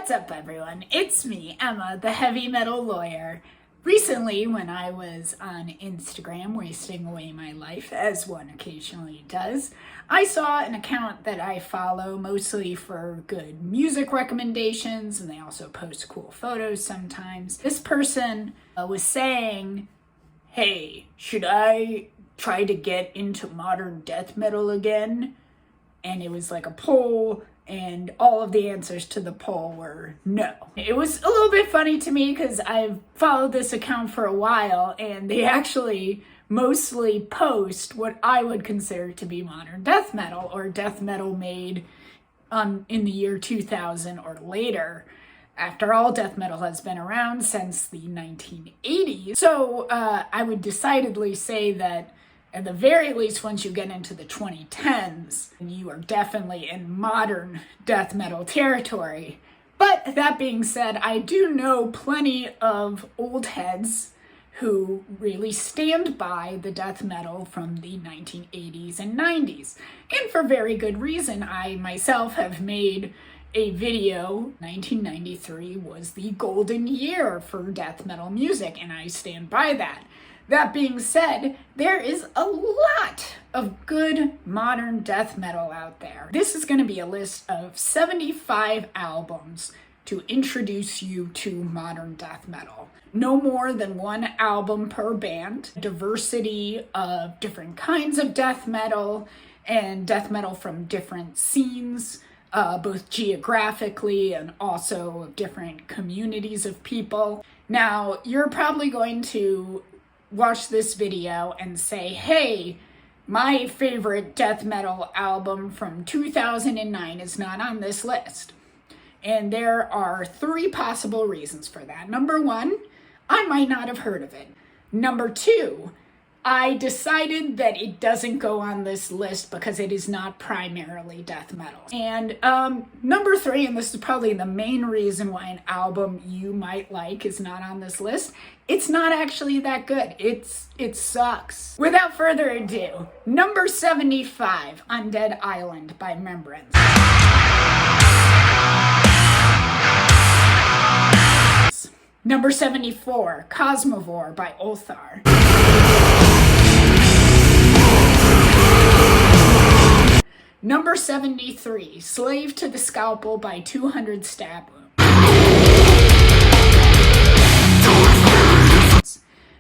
What's up, everyone? It's me, Emma, the heavy metal lawyer. Recently, when I was on Instagram wasting away my life, as one occasionally does, I saw an account that I follow mostly for good music recommendations, and they also post cool photos sometimes. This person was saying, hey, should I try to get into modern death metal again? And it was like a poll, and all of the answers to the poll were no. It was a little bit funny to me because I've followed this account for a while, and they actually mostly post what I would consider to be modern death metal, or death metal made in the year 2000 or later. After all, death metal has been around since the 1980s. So I would decidedly say that at the very least, once you get into the 2010s, you are definitely in modern death metal territory. But that being said, I do know plenty of old heads who really stand by the death metal from the 1980s and 90s. And for very good reason. I myself have made a video. 1993 was the golden year for death metal music, and I stand by that. That being said, there is a lot of good modern death metal out there. This is going to be a list of 75 albums to introduce you to modern death metal. No more than one album per band, diversity of different kinds of death metal, and death metal from different scenes, both geographically and also different communities of people. Now, you're probably going to watch this video and say, hey, my favorite death metal album from 2009 is not on this list. And there are three possible reasons for that. Number one, I might not have heard of it. Number two, I decided that it doesn't go on this list because it is not primarily death metal. And number three, and this is probably the main reason why an album you might like is not on this list, it's not actually that good. It sucks. Without further ado, number 75, Undead Island by Membrance. Number 74, Cosmovore by Ulthar. Number 73, Slave to the Scalpel by 200 Stab Wounds.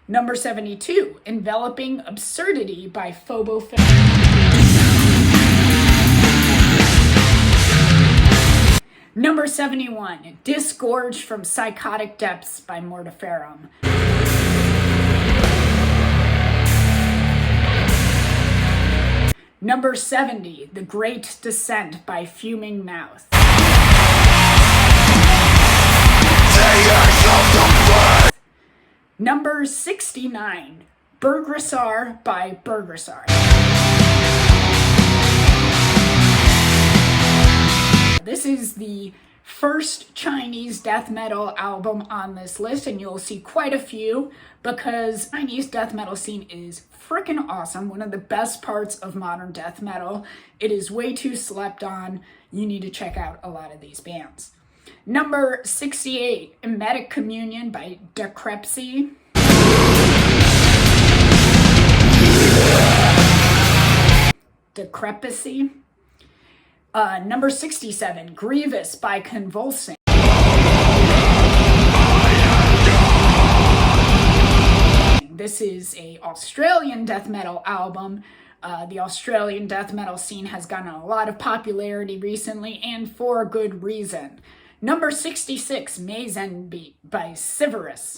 Number 72, Enveloping Absurdity by Phobophilia. Number 71, Disgorged from Psychotic Depths by Mortiferum. Number 70, The Great Descent by Fuming Mouth. Number 69, Burgrassar by Burgrassar. This is the first Chinese death metal album on this list, and you'll see quite a few because Chinese death metal scene is freaking awesome. One of the best parts of modern death metal. It is way too slept on. You need to check out a lot of these bands. Number 68, Emetic Communion by Decrepsy. Decrepacy. Number 67, Grievous by Convulsing. This is an Australian death metal album. The Australian death metal scene has gotten a lot of popularity recently, and for good reason. Number 66, Maizenbeat by Severus.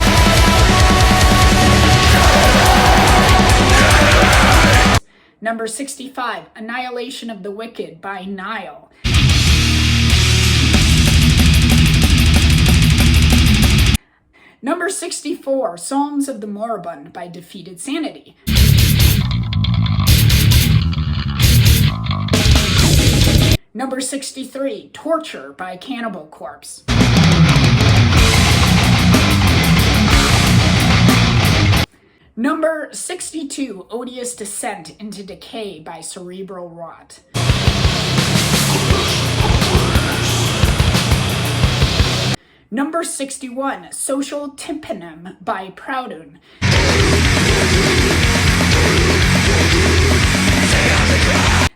Number 65, Annihilation of the Wicked by Nile. Number 64, Psalms of the Moribund by Defeated Sanity. Number 63, Torture by Cannibal Corpse. Number 62, Odious Descent into Decay by Cerebral Rot. Number 61, Social Tympanum by Proudhon.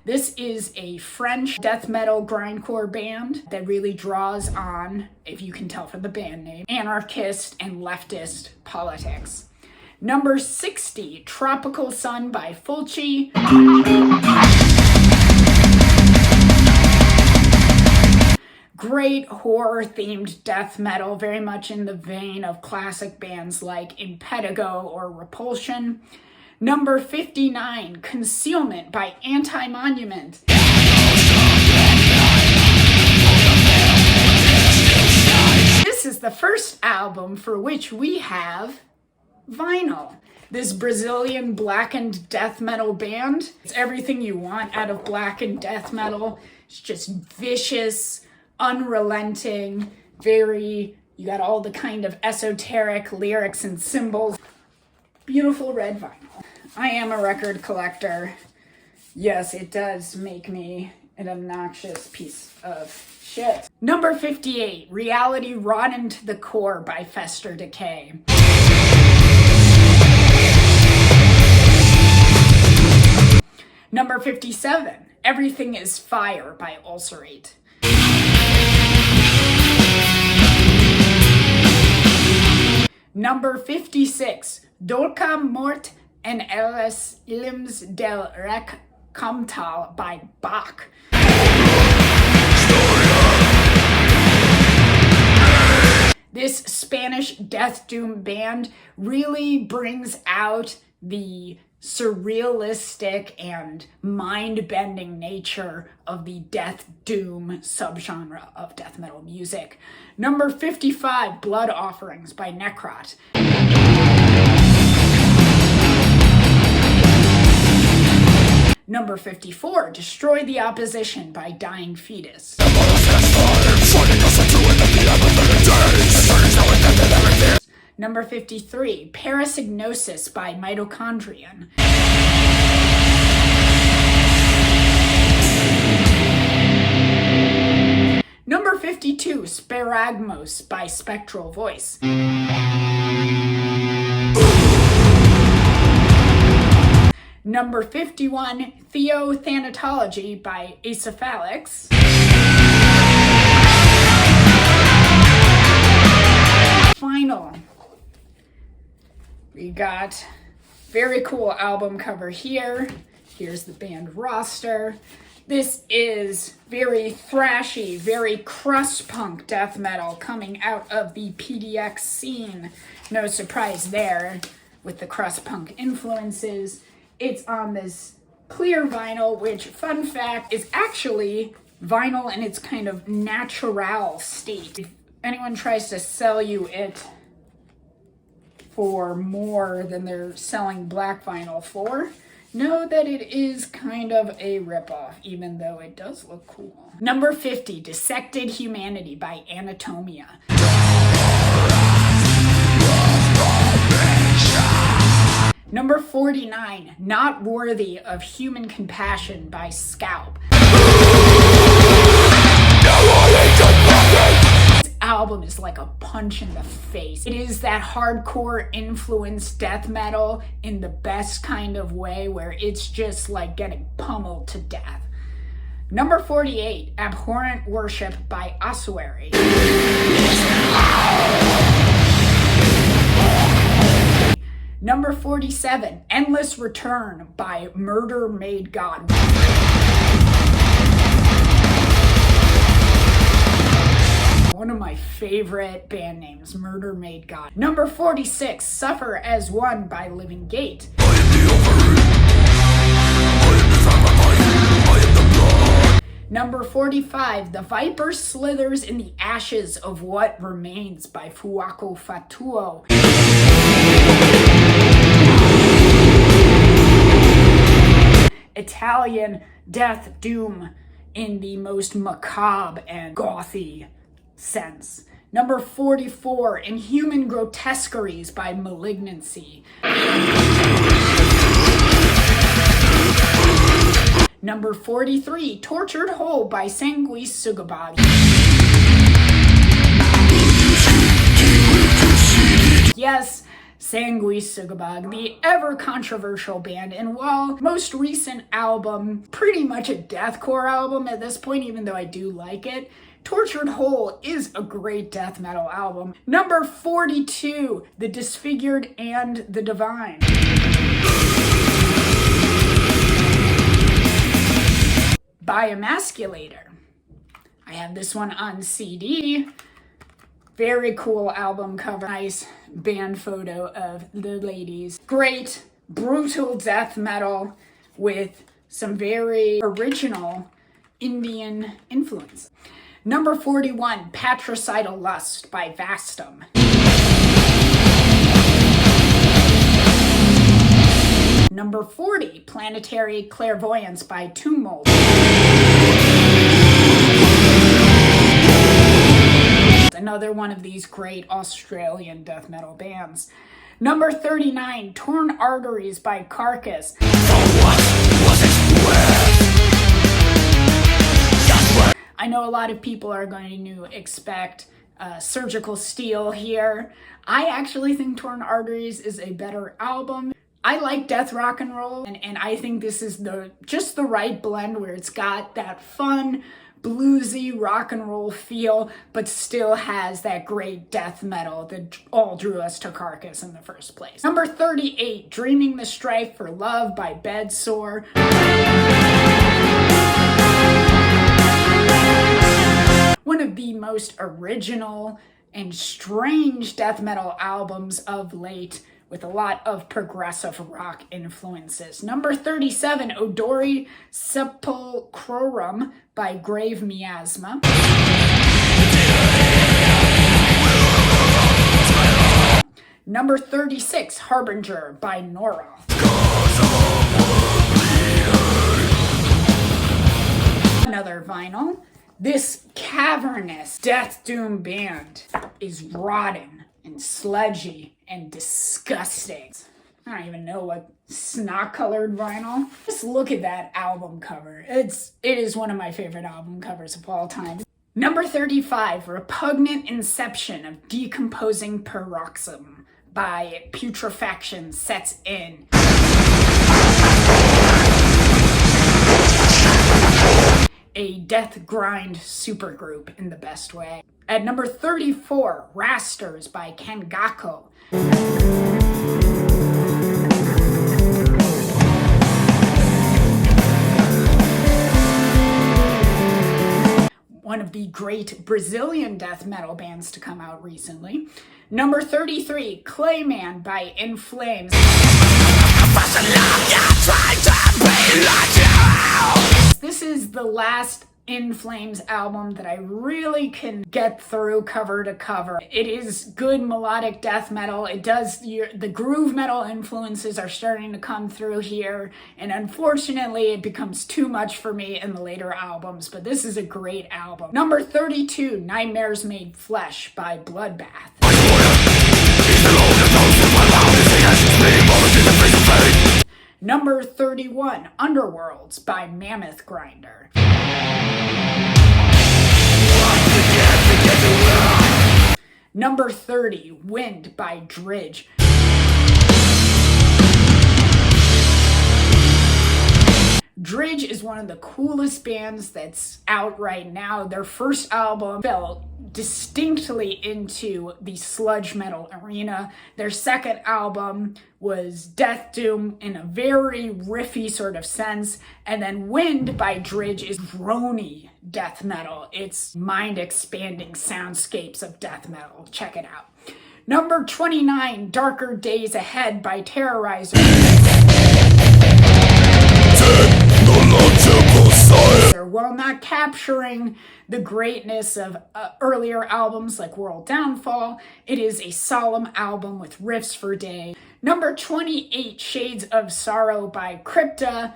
This is a French death metal grindcore band that really draws on, if you can tell from the band name, anarchist and leftist politics. Number 60, Tropical Sun by Fulci. Great horror-themed death metal, very much in the vein of classic bands like Impetigo or Repulsion. Number 59, Concealment by Anti-Monument. This is the first album for which we have vinyl. This Brazilian blackened death metal band. It's everything you want out of blackened death metal. It's just vicious, unrelenting, you got all the kind of esoteric lyrics and symbols. Beautiful red vinyl. I am a record collector. Yes, it does make me an obnoxious piece of shit. Number 58, Reality Rotten to the Core by Fester Decay. Number 57, Everything is Fire by Ulcerate. Number 56, Dolca Mort en els Ilms del Rec Comtal by Bach. This Spanish death doom band really brings out the surrealistic and mind-bending nature of the death doom subgenre of death metal music. Number 55, Blood Offerings by Necrot. Number 54, Destroy the Opposition by Dying Fetus. Number 53, Parasygnosis by Mitochondrion. Number 52, Sparagmos by Spectral Voice. Number 51, Theothanatology by Acephalix. Final. We got very cool album cover here. Here's the band roster. This is very thrashy, very crust punk death metal coming out of the PDX scene. No surprise there with the crust punk influences. It's on this clear vinyl, which, fun fact, is actually vinyl in its kind of natural state. If anyone tries to sell you it for more than they're selling black vinyl for, know that it is kind of a ripoff, even though it does look cool. Number 50, Dissected Humanity by Anatomia. Number 49, Not Worthy of Human Compassion by Scalp. This album is like a punch in the face. It is that hardcore influenced death metal in the best kind of way, where it's just like getting pummeled to death. Number 48, Abhorrent Worship by Ossuary. Number 47, Endless Return by Murder Made God. One of my favorite band names, Murder Made God. Number 46, Suffer as One by Living Gate. Number 45, The Viper Slithers in the Ashes of What Remains by Fuoco Fatuo. Italian death doom in the most macabre and gothy sense. Number 44, Inhuman Grotesqueries by Malignancy. Number 43, Tortured Whole by Sanguis Sugabati. yes, Sanguisugabogg, the ever controversial band, and while most recent album, pretty much a deathcore album at this point, even though I do like it, Tortured Whole is a great death metal album. Number 42, The Disfigured and the Divine. By Emasculator. I have this one on CD. Very cool album cover. Nice band photo of the ladies. Great, brutal death metal with some very original Indian influence. Number 41, Patricidal Lust by Vastum. Number 40, Planetary Clairvoyance by Tumult. Another one of these great Australian death metal bands. Number 39, Torn Arteries by Carcass. For what was it worth? I know a lot of people are going to expect Surgical Steel here. I actually think Torn Arteries is a better album. I like death rock and roll, and I think this is just the right blend where it's got that fun, bluesy rock and roll feel, but still has that great death metal that all drew us to Carcass in the first place. Number 38, Dreaming the Strife for Love by Bedsore. One of the most original and strange death metal albums of late, with a lot of progressive rock influences. Number 37, Odori Sepulchrorum by Grave Miasma. Number 36, Harbinger by Nora. Another vinyl. This cavernous Death Doom band is rotten and sludgy and disgusting. I don't even know what snot-colored vinyl. Just look at that album cover. It is one of my favorite album covers of all time. Number 35, Repugnant Inception of Decomposing Paroxysm by Putrefaction Sets In. A death grind supergroup in the best way. At number 34, Rasters by Kangako. One of the great Brazilian death metal bands to come out recently. Number 33, Clayman by In Flames. This is the last In Flames album that I really can get through cover to cover. It is good melodic death metal. The groove metal influences are starting to come through here, and unfortunately it becomes too much for me in the later albums, but this is a great album. Number 32, Nightmares Made Flesh by Bloodbath. Number 31, Underworlds by Mammoth Grinder. Number 30, Wind by Dridge. Dridge is one of the coolest bands that's out right now. Their first album fell distinctly into the sludge metal arena. Their second album was Death Doom in a very riffy sort of sense. And then Wind by Dridge is groany death metal. It's mind-expanding soundscapes of death metal. Check it out. Number 29, Darker Days Ahead by Terrorizer. While not capturing the greatness of earlier albums like World Downfall, it is a solemn album with riffs for days. Number 28, Shades of Sorrow by Crypta.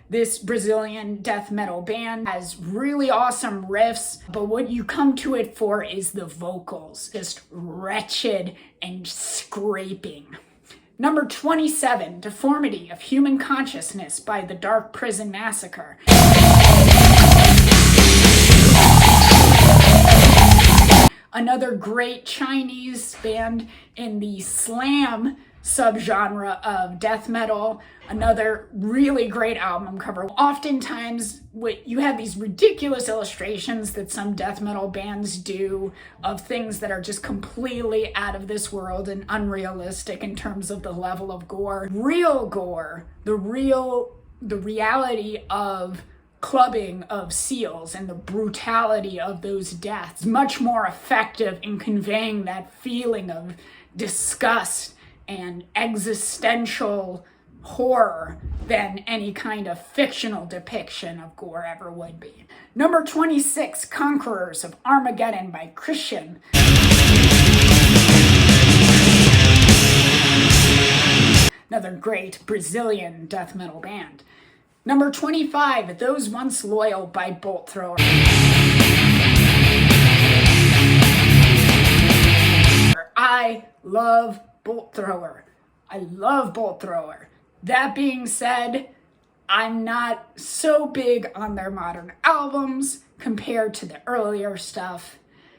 This Brazilian death metal band has really awesome riffs, but what you come to it for is the vocals. Just wretched and scraping. Number 27, Deformity of Human Consciousness by The Dark Prison Massacre. another great Chinese band in the slam subgenre of death metal, another really great album cover. Oftentimes you have these ridiculous illustrations that some death metal bands do of things that are just completely out of this world and unrealistic in terms of the level of gore. Real gore, the reality of clubbing of seals and the brutality of those deaths, much more effective in conveying that feeling of disgust and existential horror than any kind of fictional depiction of gore ever would be. Number 26, Conquerors of Armageddon by Christian. Another great Brazilian death metal band. Number 25, Those Once Loyal by Bolt Thrower. I love Bolt Thrower. I love Bolt Thrower. That being said, I'm not so big on their modern albums compared to the earlier stuff.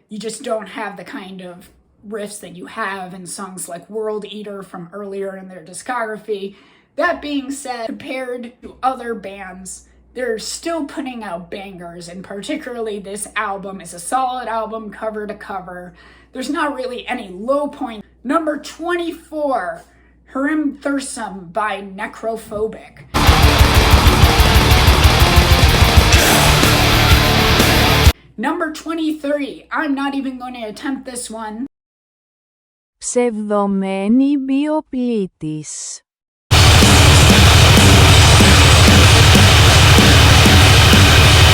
You just don't have the kind of riffs that you have in songs like World Eater from earlier in their discography. That being said, compared to other bands, they're still putting out bangers, and particularly this album is a solid album cover to cover. There's not really any low point. Number 24, Hirim Thursum by Necrophobic. Number 23, I'm not even going to attempt this one. Ψευδομένη Bioplytis.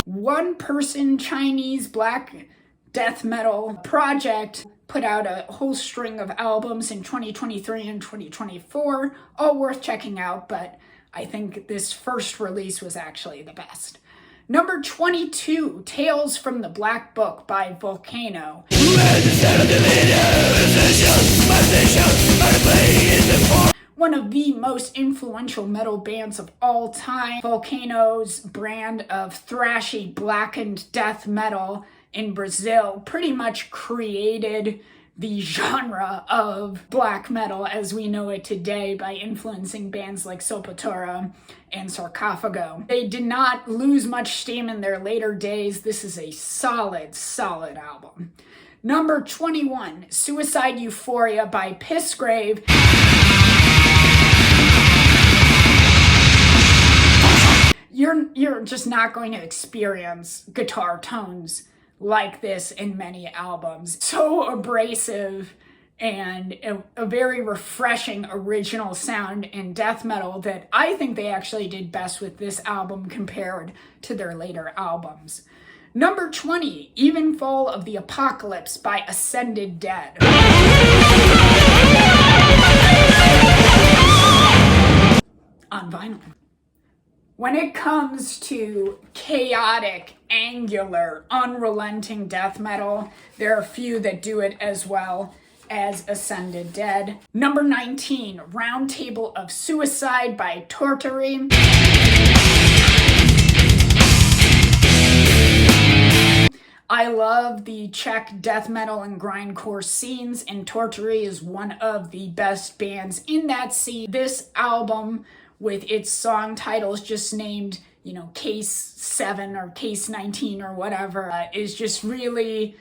One-person Chinese black death metal project put out a whole string of albums in 2023 and 2024, all worth checking out, but I think this first release was actually the best. Number 22, Tales from the Black Book by Volcano. One of the most influential metal bands of all time. Volcano's brand of thrashy, blackened death metal in Brazil pretty much created the genre of black metal as we know it today by influencing bands like Sepultura and Sarcophago. They did not lose much steam in their later days. This is a solid, solid album. Number 21, Suicide Euphoria by Pissgrave. You're just not going to experience guitar tones like this in many albums. So abrasive and a very refreshing original sound in death metal that I think they actually did best with this album compared to their later albums. Number 20, Evenfall of the Apocalypse by Ascended Dead. On vinyl. When it comes to chaotic, angular, unrelenting death metal, there are few that do it as well as Ascended Dead. Number 19, Roundtable of Suicide by Tortury. I love the Czech death metal and grindcore scenes, and Tortury is one of the best bands in that scene. This album, with its song titles just named, Case 7 or Case 19 or whatever, is just really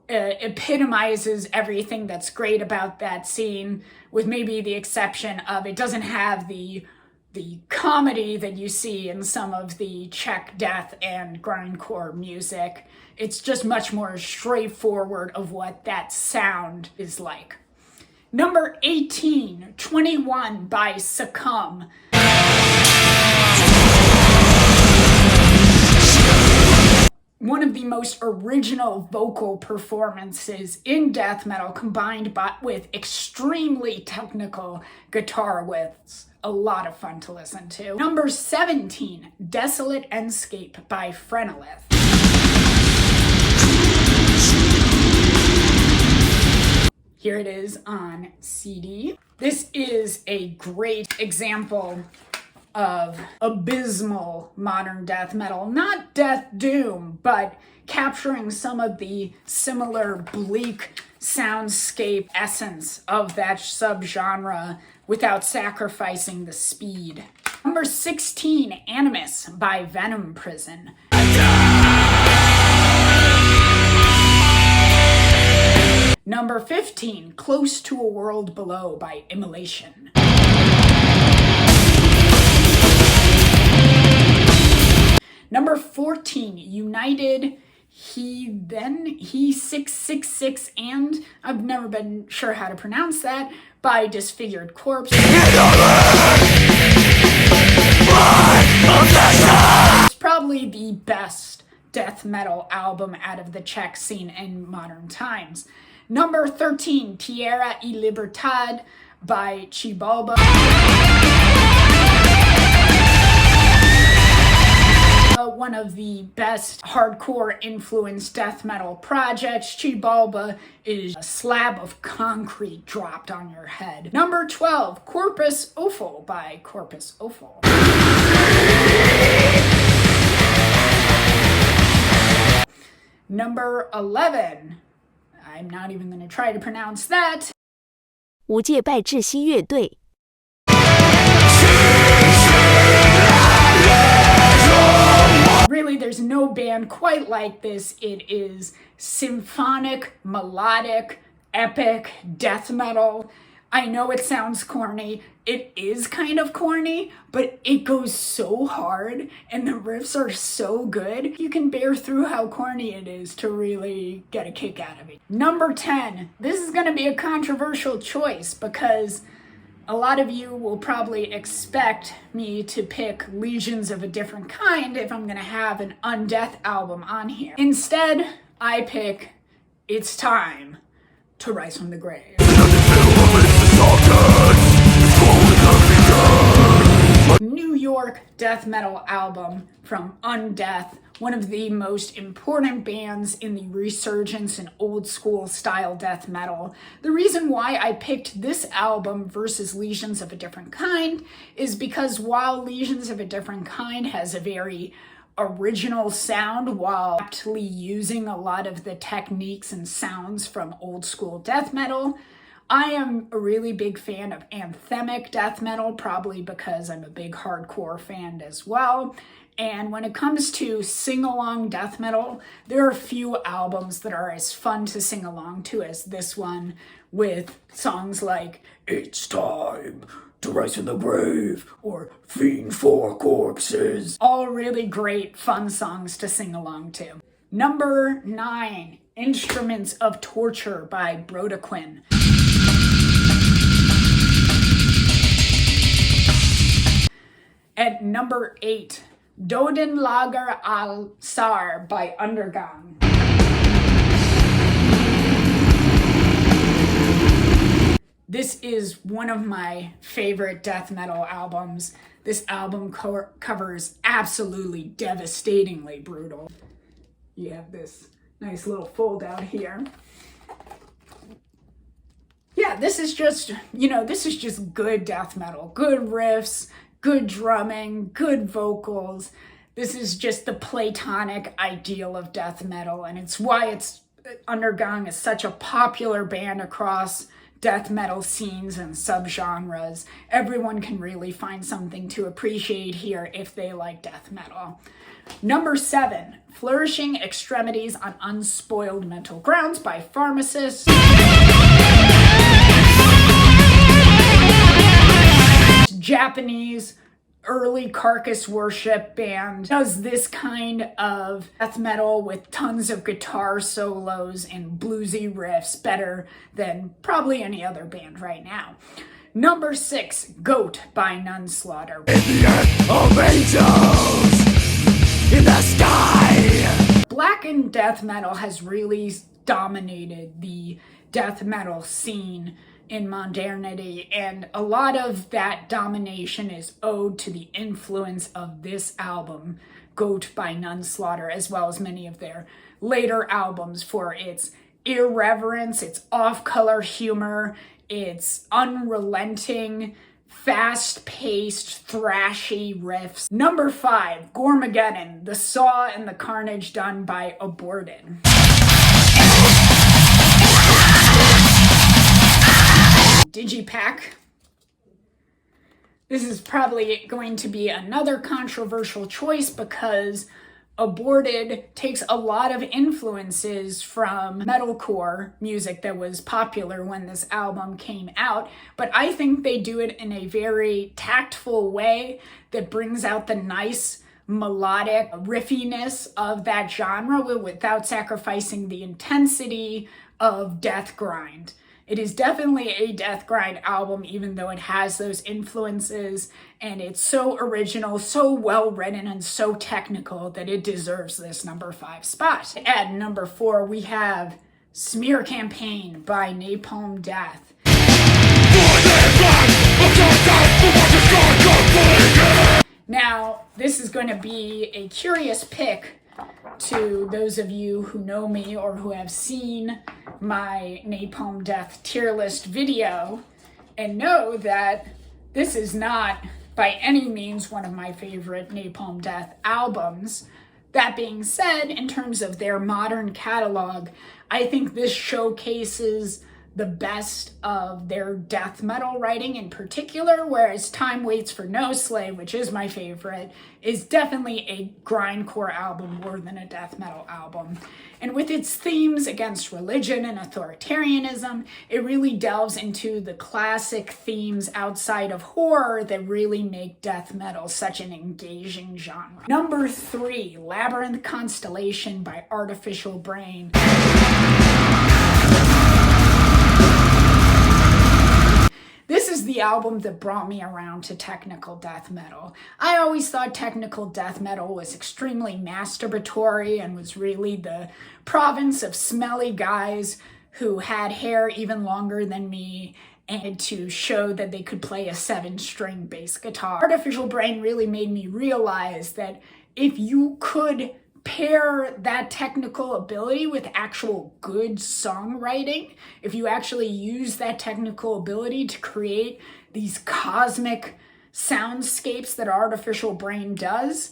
epitomizes everything that's great about that scene, with maybe the exception of it doesn't have the comedy that you see in some of the Czech death and grindcore music. It's just much more straightforward of what that sound is like. Number 18, 21 by Succumb. One of the most original vocal performances in death metal, combined with extremely technical guitar widths. A lot of fun to listen to. Number 17, Desolate Endscape by Phrenolith. Here it is on CD. This is a great example of abysmal modern death metal. Not death doom, but capturing some of the similar bleak soundscape essence of that subgenre without sacrificing the speed. Number 16, Animus by Venom Prison. Number 15, Close to a World Below by Immolation. Number 14, United He 666 and I've never been sure how to pronounce that by Disfigured Corpse. It's probably the best death metal album out of the Czech scene in modern times. Number 13, Tierra y Libertad by Xibalba. One of the best hardcore influenced death metal projects. Xibalba is a slab of concrete dropped on your head. Number 12, Corpus Offal by Corpus Offal. Number 11, I'm not even going to try to pronounce that. 无界拜窒息乐队。Really, there's no band quite like this. It is symphonic, melodic, epic death metal. I know it sounds corny. It is kind of corny, but it goes so hard and the riffs are so good. You can bear through how corny it is to really get a kick out of it. Number 10. This is going to be a controversial choice because a lot of you will probably expect me to pick Legions of a Different Kind if I'm going to have an undeath album on here. Instead, I pick It's Time to Rise from the Grave. New York death metal album from Undeath, one of the most important bands in the resurgence in old school style death metal. The reason why I picked this album versus Legions of a Different Kind is because while Legions of a Different Kind has a very original sound while aptly using a lot of the techniques and sounds from old school death metal, I am a really big fan of anthemic death metal, probably because I'm a big hardcore fan as well. And when it comes to sing-along death metal, there are few albums that are as fun to sing along to as this one, with songs like It's Time to Rise from the Grave or Fiend for Corpses. All really great, fun songs to sing along to. Number 9, Instruments of Torture by Brodequin. At number 8, Dodenlager al Sar by Undergang. This is one of my favorite death metal albums. This album covers absolutely devastatingly brutal. You have this nice little fold out here. Yeah, this is just good death metal. Good riffs, good drumming, good vocals. This is just the platonic ideal of death metal, and it's why Undergang is such a popular band across death metal scenes and subgenres. Everyone can really find something to appreciate here if they like death metal. Number 7, Flourishing Extremities on Unspoiled Mental Grounds by Pharmacist. Japanese early carcass worship band does this kind of death metal with tons of guitar solos and bluesy riffs better than probably any other band right now. Number 6, Goat by Nunslaughter. In the earth of angels, in the sky. Blackened death metal has really dominated the death metal scene in modernity, and a lot of that domination is owed to the influence of this album, Goat by Nunslaughter, as well as many of their later albums, for its irreverence, its off-color humor, its unrelenting fast-paced, thrashy riffs. Number 5, Gormageddon, the saw and the carnage done by Aborted. Digipack. This is probably going to be another controversial choice because Aborted takes a lot of influences from metalcore music that was popular when this album came out, but I think they do it in a very tactful way that brings out the nice melodic riffiness of that genre without sacrificing the intensity of death grind. It is definitely a death grind album, even though it has those influences, and it's so original, so well written, and so technical that it deserves this number 5 spot. At number 4, we have Smear Campaign by Napalm Death. Now, this is going to be a curious pick to those of you who know me or who have seen my Napalm Death tier list video and know that this is not by any means one of my favorite Napalm Death albums. That being said, in terms of their modern catalog, I think this showcases the best of their death metal writing in particular, whereas Time Waits for No Slave, which is my favorite, is definitely a grindcore album more than a death metal album. And with its themes against religion and authoritarianism, it really delves into the classic themes outside of horror that really make death metal such an engaging genre. Number 3, Labyrinth Constellation by Artificial Brain. This is the album that brought me around to technical death metal. I always thought technical death metal was extremely masturbatory and was really the province of smelly guys who had hair even longer than me and to show that they could play a 7-string bass guitar. Artificial Brain really made me realize that if you could pair that technical ability with actual good songwriting, if you actually use that technical ability to create these cosmic soundscapes that Artificial Brain does,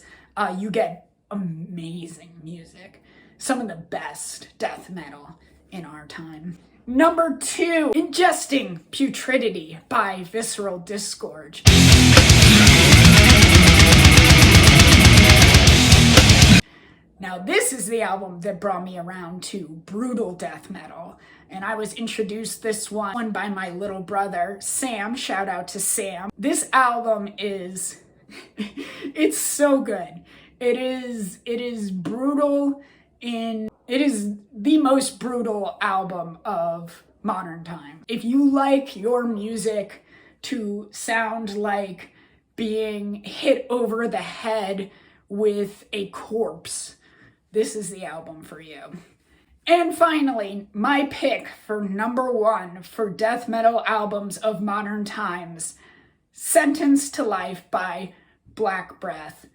you get amazing music. Some of the best death metal in our time. Number 2, Ingesting Putridity by Visceral Disgorge. Now, this is the album that brought me around to brutal death metal, and I was introduced this one by my little brother, Sam. Shout out to Sam. This album is, it's so good. It is brutal it is the most brutal album of modern time. If you like your music to sound like being hit over the head with a corpse, this is the album for you. And finally, my pick for number 1 for death metal albums of modern times, Sentenced to Life by Black Breath.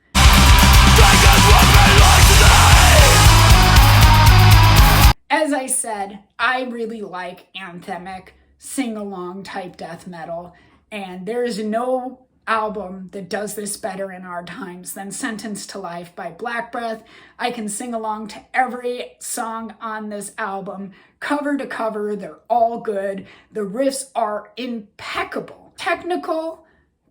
As I said, I really like anthemic, sing-along type death metal, and there is no album that does this better in our times than Sentenced to Life by Black Breath. I can sing along to every song on this album, cover to cover. They're all good. The riffs are impeccable. Technical,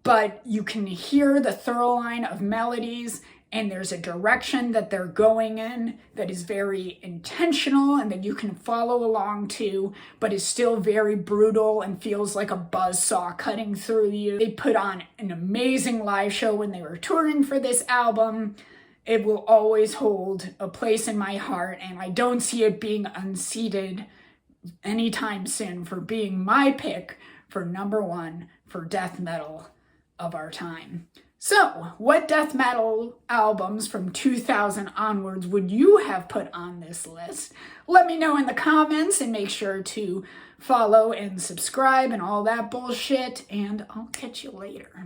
but you can hear the through line of melodies, and there's a direction that they're going in that is very intentional and that you can follow along to, but is still very brutal and feels like a buzzsaw cutting through you. They put on an amazing live show when they were touring for this album. It will always hold a place in my heart, and I don't see it being unseated anytime soon for being my pick for number 1 for death metal of our time. So, what death metal albums from 2000 onwards would you have put on this list? Let me know in the comments, and make sure to follow and subscribe and all that bullshit, and I'll catch you later.